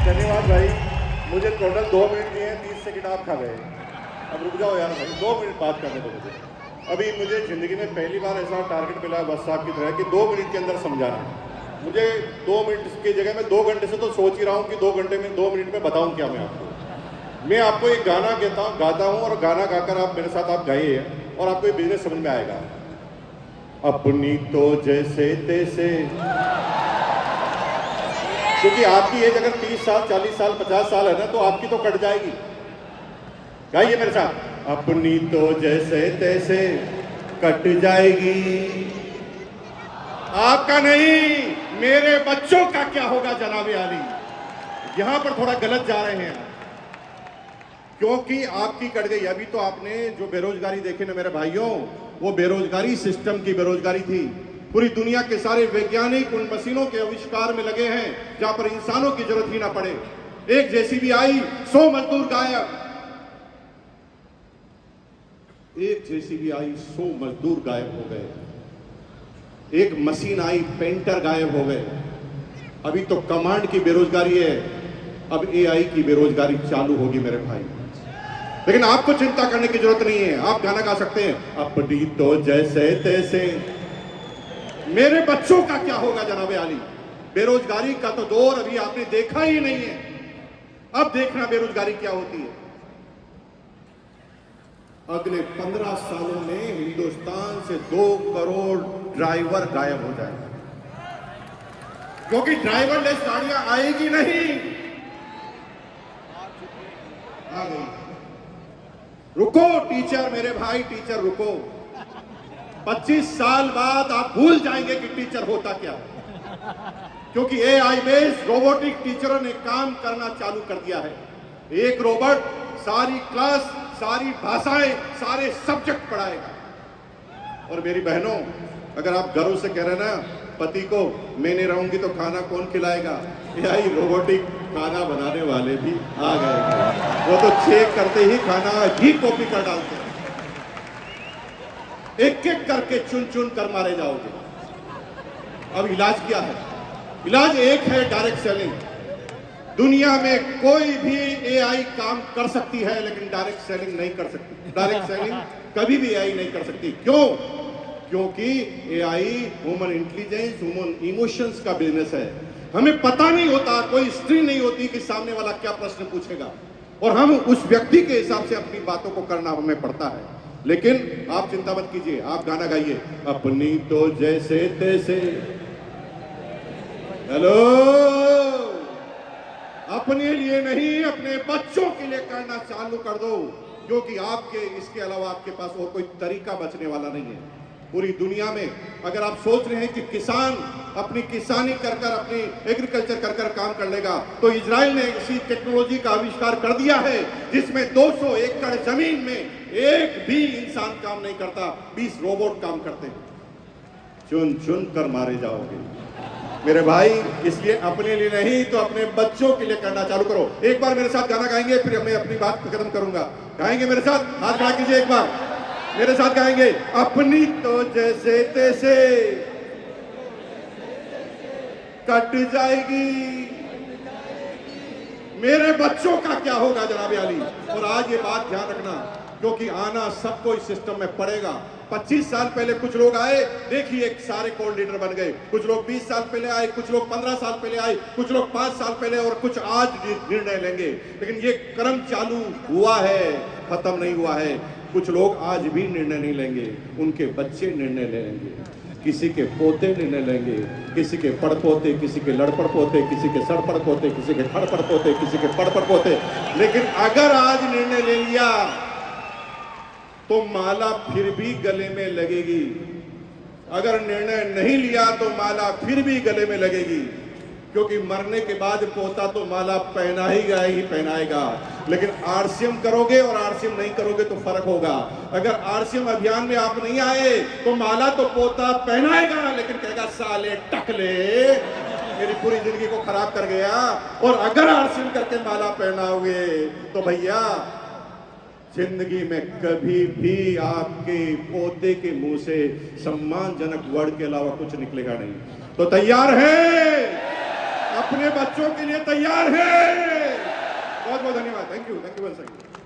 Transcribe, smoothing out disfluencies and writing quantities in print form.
धन्यवाद भाई। मुझे टोटल 2 मिनट दिए हैं, 30 सेकंड आप खा गए। अब रुक जाओ यार भाई, 2 मिनट बात करने दो मुझे। अभी मुझे ज़िंदगी में पहली बार ऐसा टारगेट मिला बस साहब की तरह कि 2 मिनट के अंदर समझाना। मुझे 2 मिनट की जगह मैं 2 घंटे से तो सोच ही रहा हूँ कि 2 घंटे में 2 मिनट में बताऊँ क्या मैं आपको। मैं आपको एक गाना गाता हूँ और गाना गाकर आप मेरे साथ आप गाइए और आपको ये बिजनेस समझ में आएगा। अपनी तो जैसे तैसे, क्योंकि आपकी एज अगर 30 साल 40 साल 50 साल है ना तो आपकी तो कट जाएगी। गाइए मेरे साथ। अपनी तो जैसे तैसे कट जाएगी, आपका नहीं मेरे बच्चों का क्या होगा जनाबे आली। यहां पर थोड़ा गलत जा रहे हैं क्योंकि आपकी कट गई। अभी तो आपने जो बेरोजगारी देखी ना मेरे भाइयों, वो बेरोजगारी सिस्टम की बेरोजगारी थी। पूरी दुनिया के सारे वैज्ञानिक उन मशीनों के आविष्कार में लगे हैं जहां पर इंसानों की जरूरत ही ना पड़े। एक जेसीबी आई, 100 मजदूर गायब। एक जेसीबी आई, 100 मजदूर गायब हो गए। एक मशीन आई, पेंटर गायब हो गए। अभी तो कमांड की बेरोजगारी है, अब एआई की बेरोजगारी चालू होगी मेरे भाई। लेकिन आपको चिंता करने की जरूरत नहीं है, आप गाना गा सकते हैं। अपनी तो जैसे तैसे, मेरे बच्चों का क्या होगा जनाबे आली। बेरोजगारी का तो दौर अभी आपने देखा ही नहीं है, अब देखना बेरोजगारी क्या होती है। अगले 15 सालों में हिंदुस्तान से 2 करोड़ ड्राइवर गायब हो जाएंगे, क्योंकि ड्राइवरलेस गाड़ियां आएगी नहीं। आ गई। रुको टीचर, मेरे भाई टीचर रुको। 25 साल बाद आप भूल जाएंगे कि टीचर होता क्या, क्योंकि एआई बेस्ड रोबोटिक टीचरों ने काम करना चालू कर दिया है। एक रोबोट सारी क्लास, सारी भाषाएं, सारे सब्जेक्ट पढ़ाएगा। और मेरी बहनों, अगर आप गर्व से कह रहे हैं ना पति को मैं नहीं रहूंगी तो खाना कौन खिलाएगा, एआई रोबोटिक खाना बनाने वाले भी आ गए। वो तो चेक करते ही खाना ही कॉपी कर डालते हैं। एक एक करके चुन चुन कर मारे जाओगे। अब इलाज क्या है? इलाज एक है, डायरेक्ट सेलिंग। दुनिया में कोई भी एआई काम कर सकती है लेकिन डायरेक्ट सेलिंग नहीं कर सकती। डायरेक्ट सेलिंग कभी भी एआई नहीं कर सकती। क्यों? क्योंकि AI human intelligence, human emotions का बिजनेस है। हमें पता नहीं होता, कोई स्क्रीन नहीं होती कि सामने वाला क्या प्रश्न पूछेगा, और हम उस व्यक्ति के हिसाब से अपनी बातों को करना हमें पड़ता है। लेकिन आप चिंता मत कीजिए, आप गाना गाइए। अपनी तो जैसे तैसे, हेलो, अपने लिए नहीं अपने बच्चों के लिए करना चालू कर दो, क्योंकि आपके इसके अलावा आपके पास और कोई तरीका बचने वाला नहीं है। पूरी दुनिया में अगर आप सोच रहे हैं कि किसान अपनी किसानी कर कर, अपनी एग्रीकल्चर कर कर काम कर लेगा, तो इजराइल ने इसी टेक्नोलॉजी का आविष्कार कर दिया है जिसमें 200 एकड़ जमीन में एक भी इंसान काम नहीं करता, 20 रोबोट काम करते हैं। चुन चुन कर मारे जाओगे मेरे भाई। इसलिए अपने लिए नहीं तो अपने बच्चों के लिए करना चालू करो। एक बार मेरे साथ गाना गाएंगे, फिर मैं अपनी बात खत्म करूंगा। गाएंगे मेरे साथ? हाथ खड़ा कीजिए, एक बार मेरे साथ गाएंगे। अपनी तो जैसे तैसे कट जाएगी, मेरे बच्चों का क्या होगा जनाबे आली। और आज ये बात ध्यान रखना, क्योंकि आना सबको इस सिस्टम में पड़ेगा। 25 साल पहले कुछ लोग आए, देखिए सारे कोल्ड लीडर बन गए। कुछ लोग 20 साल पहले आए, कुछ लोग 15 साल पहले आए, कुछ लोग 5 साल पहले, और कुछ आज निर्णय लेंगे। लेकिन ये क्रम चालू हुआ है, खत्म नहीं हुआ है। कुछ लोग आज भी निर्णय नहीं लेंगे, उनके बच्चे निर्णय लेंगे, किसी के पोते निर्णय लेंगे, किसी के पड़पोते, किसी के लड़पड़ पोते, किसी के सड़पड़ पोते, किसी के खड़पड़ पोते, किसी के पड़पड़ पोते। लेकिन अगर आज निर्णय ले लिया तो माला फिर भी गले में लगेगी। अगर निर्णय नहीं लिया तो माला फिर भी गले में लगेगी, क्योंकि मरने के बाद पोता तो माला पहनाएगा ही पहनाएगा। लेकिन आरसीएम करोगे और आरसीएम नहीं करोगे तो फर्क होगा। अगर आरसीएम अभियान में आप नहीं आए तो माला तो पोता पहनाएगा, लेकिन कहेगा साले टकले मेरी पूरी जिंदगी को खराब कर गया। और अगर आरसीएम करके माला पहनाओगे तो भैया जिंदगी में कभी भी आपके पोते के मुंह से सम्मानजनक वर्ड के अलावा कुछ निकलेगा नहीं। तो तैयार है? अपने बच्चों के लिए तैयार है? बहुत बहुत धन्यवाद, थैंक यू वेल सर।